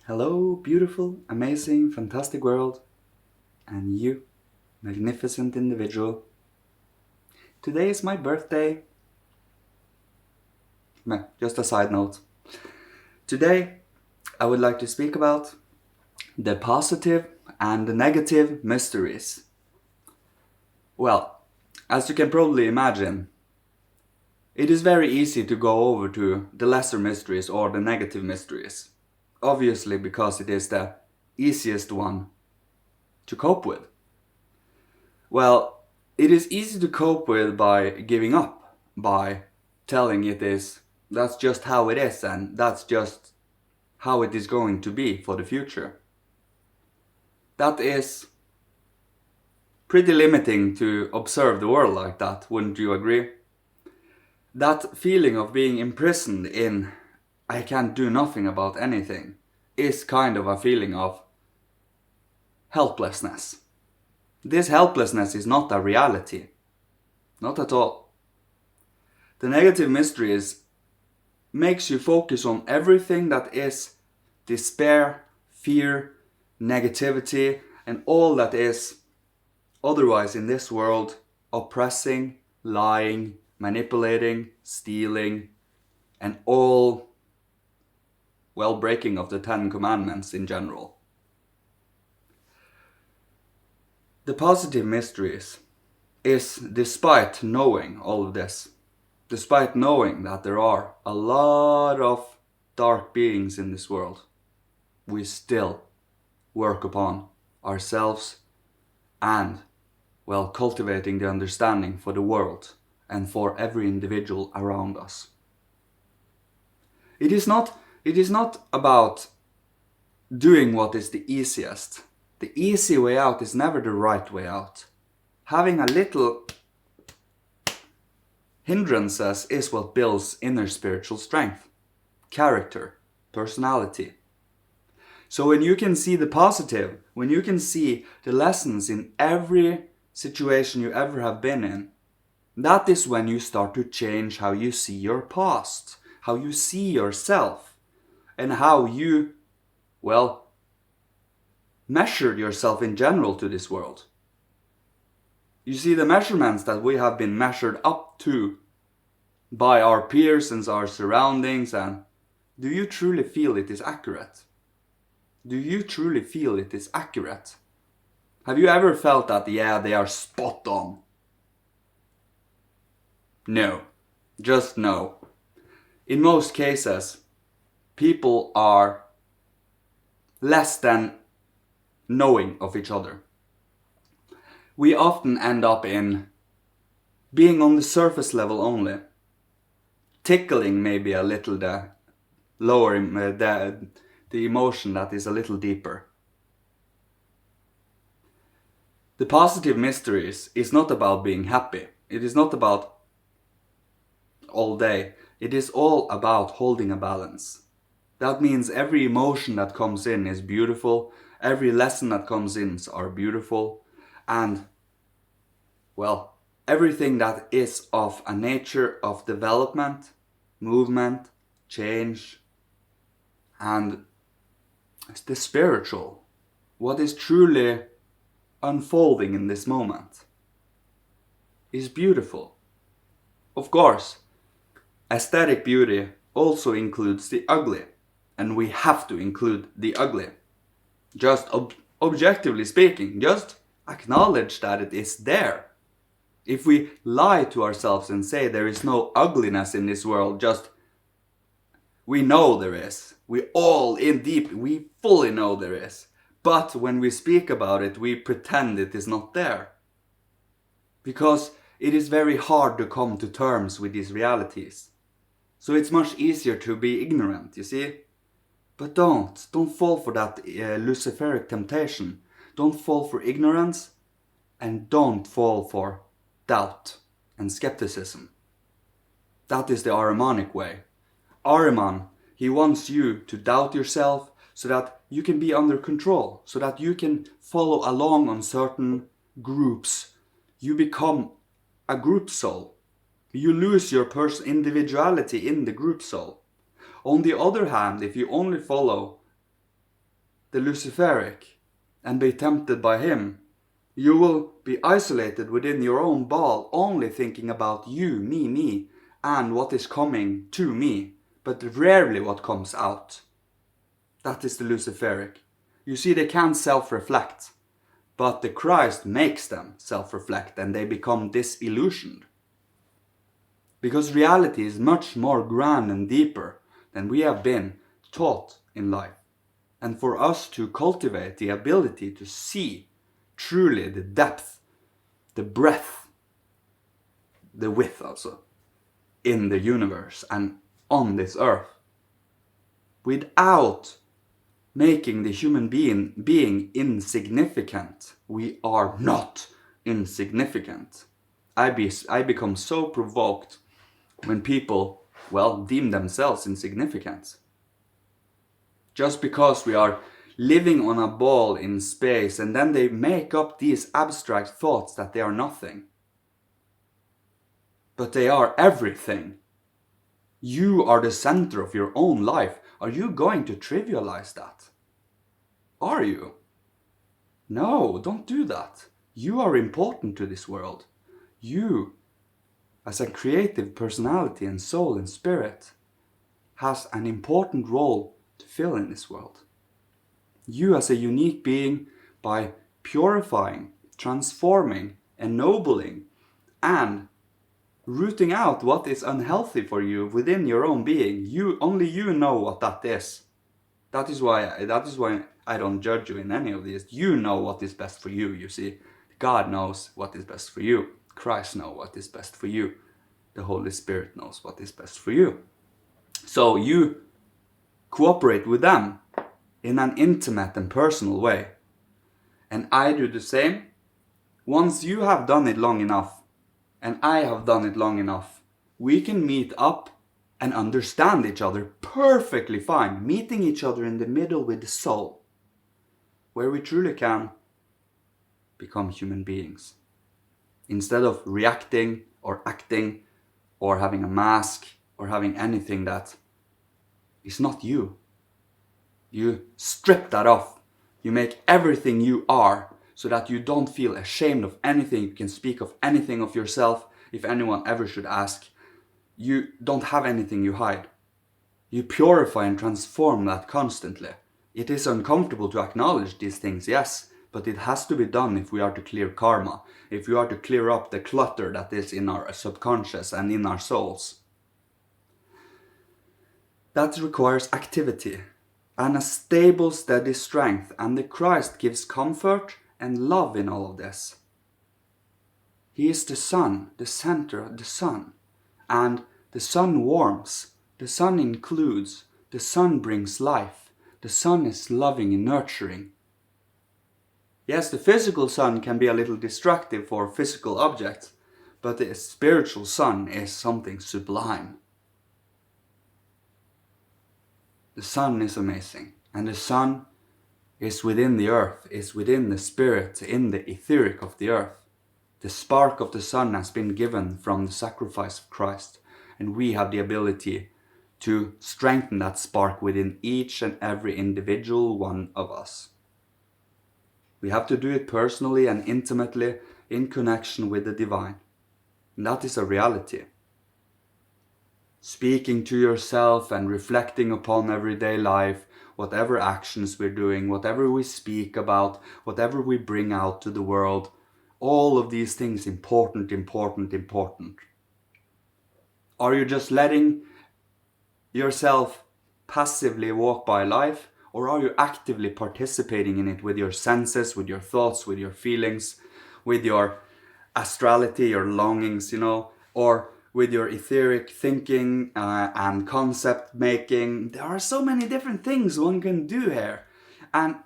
Hello, beautiful, amazing, fantastic world, and you, magnificent individual. Today is my birthday. Meh, just a side note. Today, I would like to speak about the positive and the negative mysteries. Well, as you can probably imagine, it is very easy to go over to the lesser mysteries or the negative mysteries. Obviously, because it is the easiest one to cope with. Well, it is easy to cope with by giving up, by telling that's just how it is and that's just how it is going to be for the future. That is pretty limiting to observe the world like that, wouldn't you agree? That feeling of being imprisoned in I can't do nothing about anything is kind of a feeling of helplessness. This helplessness is not a reality. Not at all. The negative mysteries makes you focus on everything that is despair, fear, negativity, and all that is otherwise in this world oppressing, lying, manipulating, stealing, and all, well, breaking of the Ten Commandments in general. The positive mysteries is despite knowing all of this, despite knowing that there are a lot of dark beings in this world, we still work upon ourselves and, well, cultivating the understanding for the world and for every individual around us. It is not about doing what is the easiest. The easy way out is never the right way out. Having a little hindrances is what builds inner spiritual strength, character, personality. So when you can see the positive, when you can see the lessons in every situation you ever have been in, that is when you start to change how you see your past, how you see yourself, and how you, well, measured yourself in general to this world. You see, the measurements that we have been measured up to by our peers and our surroundings, and do you truly feel it is accurate? Do you truly feel it is accurate? Have you ever felt that, yeah, they are spot on? No. Just no. In most cases, people are less than knowing of each other. We often end up in being on the surface level only, tickling maybe a little the lower, the emotion that is a little deeper. The positive mysteries is not about being happy. It is not about all day. It is all about holding a balance. That means every emotion that comes in is beautiful. Every lesson that comes in are beautiful. And, well, everything that is of a nature of development, movement, change, and the spiritual, what is truly unfolding in this moment, is beautiful. Of course, aesthetic beauty also includes the ugly, and we have to include the ugly. Just objectively speaking, just acknowledge that it is there. If we lie to ourselves and say there is no ugliness in this world, we know there is. We all in deep, we fully know there is. But when we speak about it, we pretend it is not there. Because it is very hard to come to terms with these realities. So it's much easier to be ignorant, you see? But don't fall for that Luciferic temptation. Don't fall for ignorance, and don't fall for doubt and skepticism. That is the Ahrimanic way. Ahriman, he wants you to doubt yourself so that you can be under control, so that you can follow along on certain groups. You become a group soul. You lose your individuality in the group soul. On the other hand, if you only follow the Luciferic, and be tempted by him, you will be isolated within your own ball, only thinking about you, me, and what is coming to me, but rarely what comes out. That is the Luciferic. You see, they can't self-reflect, but the Christ makes them self-reflect and they become disillusioned. Because reality is much more grand and deeper than we have been taught in life. And for us to cultivate the ability to see truly the depth, the breadth, the width also, in the universe and on this earth, without making the human being insignificant. We are not insignificant. I become so provoked when people, deem themselves insignificant. Just because we are living on a ball in space, and then they make up these abstract thoughts that they are nothing. But they are everything. You are the center of your own life. Are you going to trivialize that? Are you? No, don't do that. You are important to this world. You, as a creative personality and soul and spirit, has an important role to fill in this world. You as a unique being, by purifying, transforming, ennobling, and rooting out what is unhealthy for you within your own being. Only you know what that is. That is why I don't judge you in any of these. You know what is best for you, you see. God knows what is best for you. Christ knows what is best for you. The Holy Spirit knows what is best for you. So you cooperate with them in an intimate and personal way. And I do the same. Once you have done it long enough, and I have done it long enough, we can meet up and understand each other perfectly fine, meeting each other in the middle with the soul, where we truly can become human beings. Instead of reacting or acting or having a mask or having anything that is not you. You strip that off. You make everything you are, so that you don't feel ashamed of anything. You can speak of anything of yourself if anyone ever should ask. You don't have anything you hide. You purify and transform that constantly. It is uncomfortable to acknowledge these things, yes, but it has to be done if we are to clear karma, if we are to clear up the clutter that is in our subconscious and in our souls. That requires activity and a stable, steady strength, and the Christ gives comfort and love in all of this. He is the sun, the center of the sun, and the sun warms, the sun includes, the sun brings life, the sun is loving and nurturing. Yes, the physical sun can be a little destructive for physical objects, but the spiritual sun is something sublime. The sun is amazing, and the sun is within the earth, is within the spirit, in the etheric of the earth. The spark of the sun has been given from the sacrifice of Christ, and we have the ability to strengthen that spark within each and every individual one of us. We have to do it personally and intimately in connection with the divine. And that is a reality. Speaking to yourself and reflecting upon everyday life, whatever actions we're doing, whatever we speak about, whatever we bring out to the world, all of these things important. Are you just letting yourself passively walk by life, or are you actively participating in it with your senses, with your thoughts, with your feelings, with your astrality, your longings, or with your etheric thinking and concept making? There are so many different things one can do here. And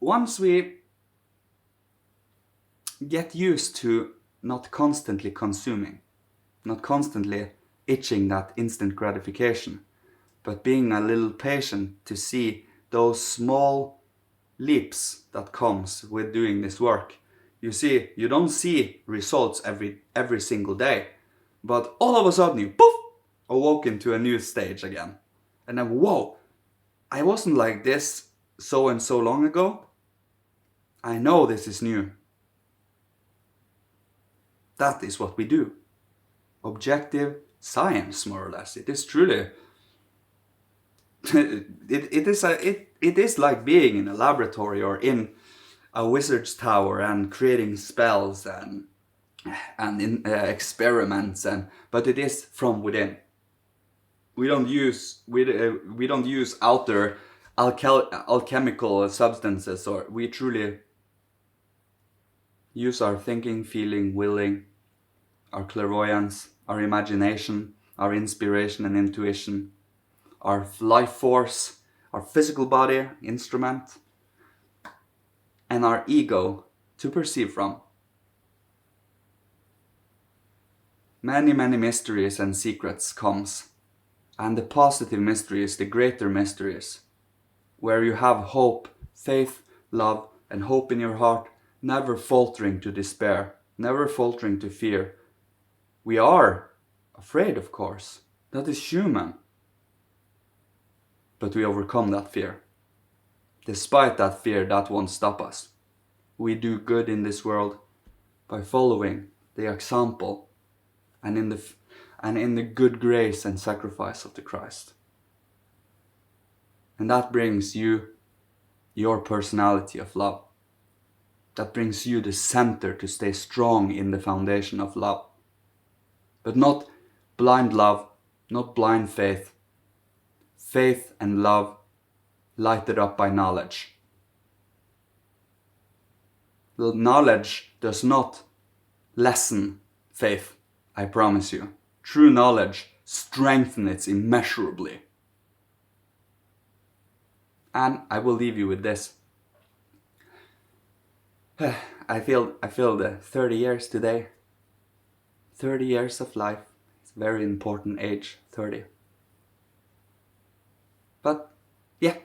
once we get used to not constantly consuming, not constantly itching that instant gratification, but being a little patient to see those small leaps that comes with doing this work. You see, you don't see results every single day, but all of a sudden you poof, awoke into a new stage again. And then, whoa, I wasn't like this so and so long ago. I know this is new. That is what we do. Objective science, more or less. It is truly it is like being in a laboratory or in a wizard's tower and creating spells and in experiments, but it is from within. We don't use outer alchemical substances, or we truly use our thinking, feeling, willing, our clairvoyance, our imagination, our inspiration and intuition, our life force, our physical body, instrument, and our ego to perceive from. Many, many mysteries and secrets comes, and the positive mysteries, the greater mysteries, where you have hope, faith, love, and hope in your heart, never faltering to despair, never faltering to fear. We are afraid, of course. That is human. But we overcome that fear. Despite that fear, that won't stop us. We do good in this world by following the example and in the good grace and sacrifice of the Christ. And that brings you your personality of love. That brings you the center to stay strong in the foundation of love. But not blind love, not blind faith. Faith and love lighted up by knowledge. The knowledge does not lessen faith, I promise you. True knowledge strengthens it immeasurably. And I will leave you with this. I feel the 30 years today. 30 years of life. It's a very important age, 30. But yeah,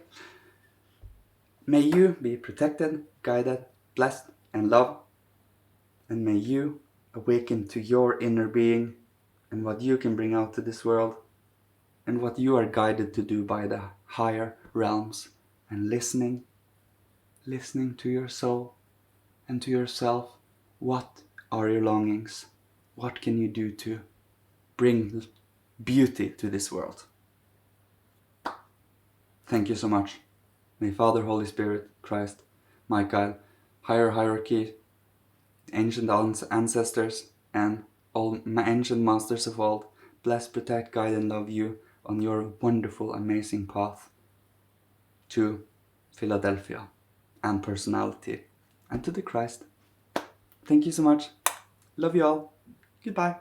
may you be protected, guided, blessed, and loved. And may you awaken to your inner being and what you can bring out to this world and what you are guided to do by the higher realms, and listening to your soul and to yourself. What are your longings? What can you do to bring beauty to this world? Thank you so much. May Father, Holy Spirit, Christ, Michael, higher hierarchy, ancient ancestors, and all ancient masters of old, bless, protect, guide, and love you on your wonderful, amazing path to Philadelphia and personality and to the Christ. Thank you so much. Love you all. Goodbye.